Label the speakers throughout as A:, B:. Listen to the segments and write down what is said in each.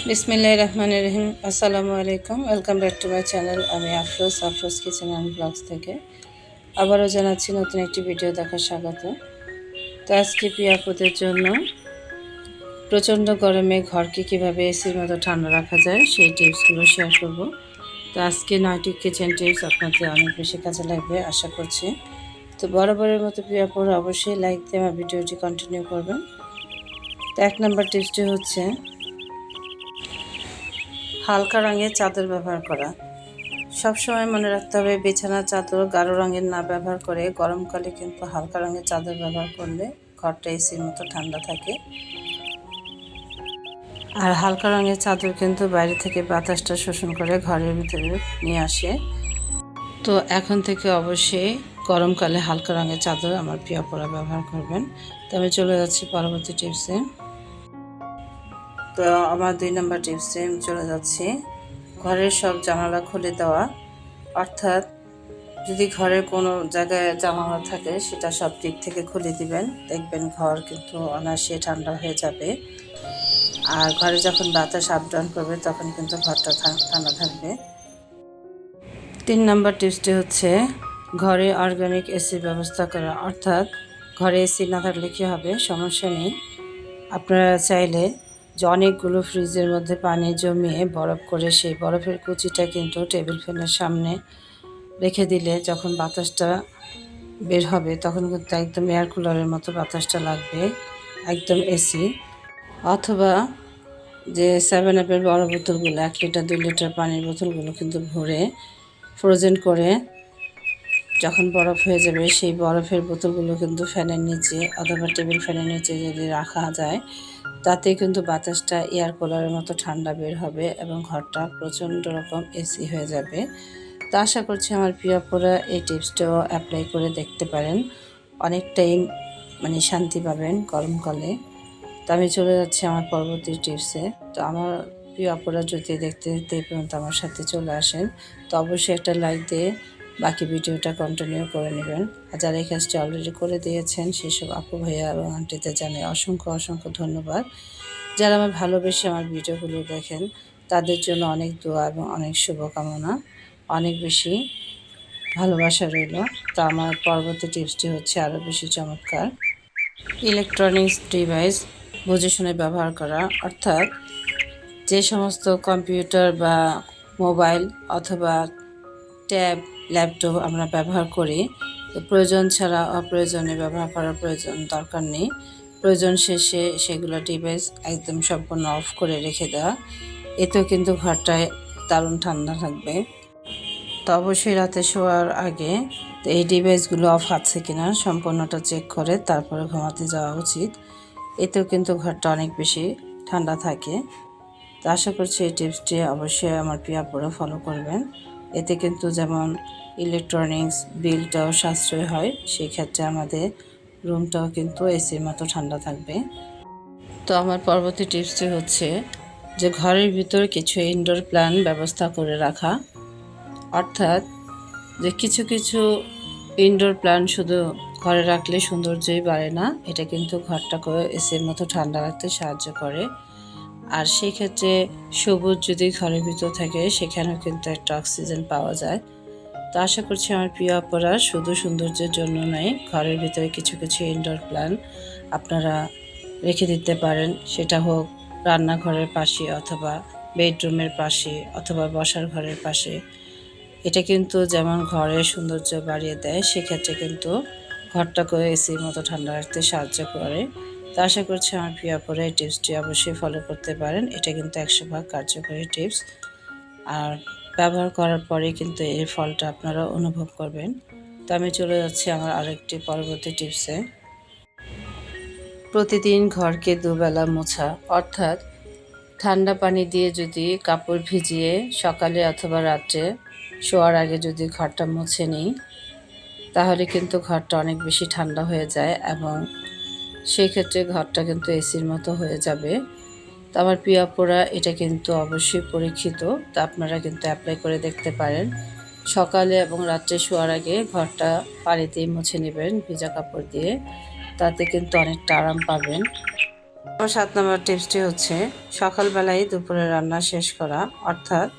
A: বিসমিল্লাহির রহমানির রহিম। আসসালামু আলাইকুম, welcome back to my channel. আমি আফরোজ কিচেন অ্যান্ড ব্লগস থেকে আবারও জানাচ্ছি নতুন একটি ভিডিও দেখার স্বাগত। তো আজকে পিয়াপুদের জন্য প্রচণ্ড গরমে ঘরকে কীভাবে এসির মতো ঠান্ডা রাখা যায় সেই টিপসগুলো শেয়ার করব। তো আজকে 9টি কিচেন টিপস আপনাদের অনেক বেশি কাজে লাগবে আশা করছি। তো বরাবরের মতো পিয়াপুর অবশ্যই লাইক দিয়ে আমার ভিডিওটি কন্টিনিউ করবেন। তো 1 নম্বর টিপসটি হচ্ছে হালকা রঙের চাদর ব্যবহার করা। সবসময় মনে রাখতে হবে বিছানার চাদর গাঢ় রঙের না ব্যবহার করে গরমকালে কিন্তু হালকা রঙের চাদর ব্যবহার করলে ঘরটা এসির মতো ঠান্ডা থাকে। আর হালকা রঙের চাদর কিন্তু বাইরে থেকে বাতাসটা শোষণ করে ঘরের ভিতরে নিয়ে আসে। তো এখন থেকে অবশ্যই গরমকালে হালকা রঙের চাদর আমার প্রিয় পরা ব্যবহার করবেন। তো আমি চলে যাচ্ছি পরবর্তী টিপসে। তো আমার 2 নম্বর টিপসে আমি চলে যাচ্ছি ঘরের সব জানালা খুলে দেওয়া। অর্থাৎ যদি ঘরের কোনো জায়গায় জানালা থাকে সেটা সব দিক থেকে খুলে দিবেন, দেখবেন ঘর কিন্তু অনায়াসে ঠান্ডা হয়ে যাবে। আর ঘরে যখন বাতাস আপ ডাউন করবে তখন কিন্তু ঘরটা ঠান্ডা থাকবে। 3 নম্বর টিপসটি হচ্ছে ঘরে অর্গানিক এসির ব্যবস্থা করা। অর্থাৎ ঘরে এসি না থাকলে কী হবে, সমস্যা নেই, আপনারা চাইলে যে অনেকগুলো ফ্রিজের মধ্যে পানি জমিয়ে বরফ করে সেই বরফের কুচিটা কিন্তু টেবিল ফ্যানের সামনে রেখে দিলে যখন বাতাসটা বের হবে তখন কিন্তু একদম এয়ার কুলারের মতো বাতাসটা লাগবে, একদম এসি। অথবা যে 7-আপের বড় বোতলগুলো 1 লিটার 2 লিটার পানির বোতলগুলো কিন্তু ভরে ফ্রোজেন করে যখন বরফ হয়ে যাবে সেই বরফের বোতলগুলো কিন্তু ফ্যানের নিচে অথবা টেবিল ফ্যানের নিচে যদি রাখা যায় তাতে কিন্তু বাতাসটা এয়ার কুলারের মতো ঠান্ডা বের হবে এবং ঘরটা প্রচণ্ড রকম এসি হয়ে যাবে। তো আশা করছি আমার প্রিয় আপুরা এই টিপসটাও অ্যাপ্লাই করে দেখতে পারেন, অনেকটাই শান্তি পাবেন গরমকালে। তো আমি চলে যাচ্ছি আমার পরবর্তী টিপসে। তো আমার প্রিয় আপুরা যদি দেখতে দেখতে এই পর্যন্ত আমার সাথে চলে আসেন তো অবশ্যই একটা লাইক দিয়ে বাকি ভিডিওটা কন্টিনিউ করে নেবেন। আর যারা এই কাজটি অলরেডি করে দিয়েছেন সেসব আপু ভাইয়া এবং আন্টিদের জানাই অসংখ্য ধন্যবাদ। যারা আমার ভালোবেসে আমার ভিডিওগুলো দেখেন তাদের জন্য অনেক দোয়া এবং অনেক শুভকামনা, অনেক বেশি ভালোবাসা রইল। তো আমার পরবর্তী টিপসটি হচ্ছে আরও বেশি চমৎকার। ইলেকট্রনিক্স ডিভাইস বুঝে শুনে ব্যবহার করা। অর্থাৎ যে সমস্ত কম্পিউটার বা মোবাইল অথবা ট্যাব ল্যাপটপ আমরা ব্যবহার করি তো প্রয়োজন ছাড়া অপ্রয়োজনে ব্যবহার করার দরকার নেই। প্রয়োজন শেষে সেগুলো ডিভাইস একদম সম্পূর্ণ অফ করে রেখে দেওয়া, এতেও কিন্তু ঘরটায় দারুণ ঠান্ডা থাকবে। তো অবশ্যই রাতে শোয়ার আগে এই ডিভাইসগুলো অফ আছে কিনা সম্পূর্ণটা চেক করে তারপরে ঘুমাতে যাওয়া উচিত, এতেও কিন্তু ঘরটা অনেক বেশি ঠান্ডা থাকে। তো আশা করছি এই টিপসটি অবশ্যই আমার প্রিয় আপুরা ফলো করবেন। এতে কিন্তু যেমন ইলেকট্রনিক্স বিলটাও সাশ্রয় হয়, সেই ক্ষেত্রে আমাদের রুমটাও কিন্তু এসির মতো ঠান্ডা থাকবে। তো আমার পরবর্তী টিপসটি হচ্ছে যে ঘরের ভিতর কিছু ইনডোর প্ল্যান্ট ব্যবস্থা করে রাখা। অর্থাৎ যে কিছু ইনডোর প্ল্যান্ট শুধু ঘরে রাখলে সৌন্দর্যই বাড়ে না, এটা কিন্তু ঘরটাকে এসির মতো ঠান্ডা রাখতে সাহায্য করে। আর সেই ক্ষেত্রে সবুজ যদি ঘরের ভিতর থাকে সেখানেও কিন্তু একটা অক্সিজেন পাওয়া যায়। তো আশা করছি আমার প্রিয় আপুরা শুধু সৌন্দর্যের জন্য নয়, ঘরের ভিতরে কিছু ইনডোর প্ল্যান্ট আপনারা রেখে দিতে পারেন, সেটা হোক রান্নাঘরের পাশে অথবা বেডরুমের পাশে অথবা বসার ঘরের পাশে। এটা কিন্তু যেমন ঘরের সৌন্দর্য বাড়িয়ে দেয়, সেক্ষেত্রে কিন্তু ঘরটাকে এসির মতো ঠান্ডা রাখতে সাহায্য করে। তো আশা করছি আমার প্রিয় আপুরা এই টিপসটি অবশ্যই ফলো করতে পারেন, এটা কিন্তু 100% কার্যকরী টিপস। আর ব্যবহার করার পরে কিন্তু এর ফলটা আপনারা অনুভব করবেন। তো আমি চলে যাচ্ছি আমার আরেকটি পরবর্তী টিপসে। প্রতিদিন ঘরকে দুবেলা মোছা। অর্থাৎ ঠান্ডা পানি দিয়ে যদি কাপড় ভিজিয়ে সকালে অথবা রাত্রে শোয়ার আগে যদি ঘরটা মুছে নিই তাহলে কিন্তু ঘরটা অনেক বেশি ঠান্ডা হয়ে যায় এবং সেই ক্ষেত্রে ঘরটা কিন্তু এসির মতো হয়ে যাবে। তো আমার প্রিয় আপুরা এটা কিন্তু অবশ্যই পরীক্ষিত, তা আপনারা কিন্তু অ্যাপ্লাই করে দেখতে পারেন। সকালে এবং রাত্রে শোয়ার আগে ঘরটা পানিতেই মুছে নেবেন ভিজা কাপড় দিয়ে, তাতে কিন্তু অনেকটা আরাম পাবেন। আমার 7 নম্বর টিপসটি হচ্ছে সকালবেলায় দুপুরে রান্না শেষ করা, অর্থাৎ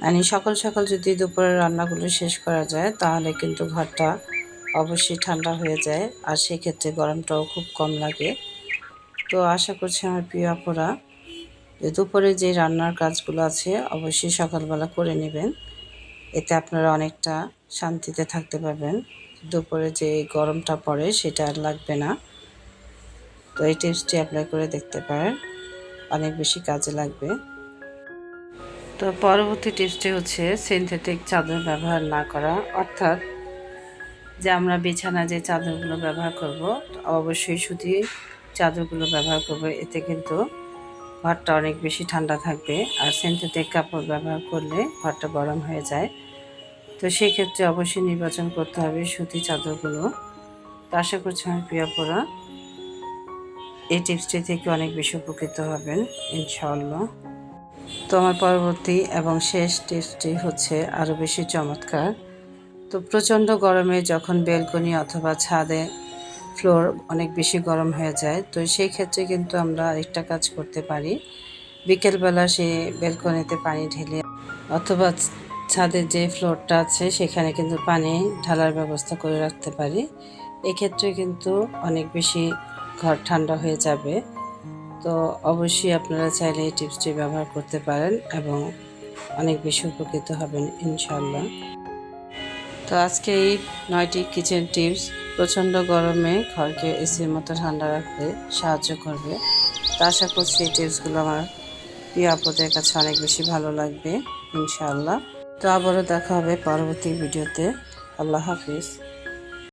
A: মানে সকাল সকাল যদি দুপুরের রান্নাগুলো শেষ করা যায় তাহলে কিন্তু ঘরটা অবশ্যই ঠান্ডা হয়ে যায়, আর সেক্ষেত্রে গরমটাও খুব কম লাগে। তো আশা করছি আমার প্রিয় আপুরা যে দুপুরে যে রান্নার কাজগুলো আছে অবশ্যই সকালবেলা করে নেবেন, এতে আপনারা অনেকটা শান্তিতে থাকতে পারবেন। দুপুরে যে গরমটা পড়ে সেটা আর লাগবে না। তো এই টিপসটি অ্যাপ্লাই করে দেখতে পারেন, অনেক বেশি কাজে লাগবে। তো পরবর্তী টিপসটি হচ্ছে সিনথেটিক চাদর ব্যবহার না করা, অর্থাৎ যে আমরা বিছানা যে চাদরগুলো ব্যবহার করব অবশ্যই সুতি চাদরগুলো ব্যবহার করব, এতে কিন্তু ঘরটা অনেক বেশি ঠান্ডা থাকবে। আর সিনথেটিক কাপড় ব্যবহার করলে ঘরটা গরম হয়ে যায়। তো সেই ক্ষেত্রে অবশ্যই নির্বাচন করতে হবে সুতি চাদরগুলো। তো আশা করছি আমার প্রিয় আপুরা এই টিপসটি থেকে অনেক বেশি উপকৃত হবেন ইনশাআল্লাহ। তো আমার পরবর্তী এবং শেষ টিপসটি হচ্ছে আরও বেশি চমৎকার। তো প্রচণ্ড গরমে যখন বেলকনি অথবা ছাদে ফ্লোর অনেক বেশি গরম হয়ে যায়, তো সেই ক্ষেত্রে কিন্তু আমরা আরেকটা কাজ করতে পারি। বিকেলবেলা সে বেলকনিতে পানি ঢেলে অথবা ছাদের যে ফ্লোরটা আছে সেখানে কিন্তু পানি ঢালার ব্যবস্থা করে রাখতে পারি। এক্ষেত্রে কিন্তু অনেক বেশি ঘর ঠান্ডা হয়ে যাবে। তো অবশ্যই আপনারা চাইলে এই টিপসটি ব্যবহার করতে পারেন এবং অনেক বেশি উপকৃত হবেন ইনশাআল্লাহ। তো আজকে এই 9টি কিচেন টিপস প্রচণ্ড গরমে ঘরকে এসির মতো ঠান্ডা রাখতে সাহায্য করবে। তো আশা করছি এই টিপসগুলো আমার প্রিয় আপুদের কাছে অনেক বেশি ভালো লাগবে ইনশাআল্লাহ। তো আবারও দেখা হবে পরবর্তী ভিডিওতে। আল্লাহ হাফিজ।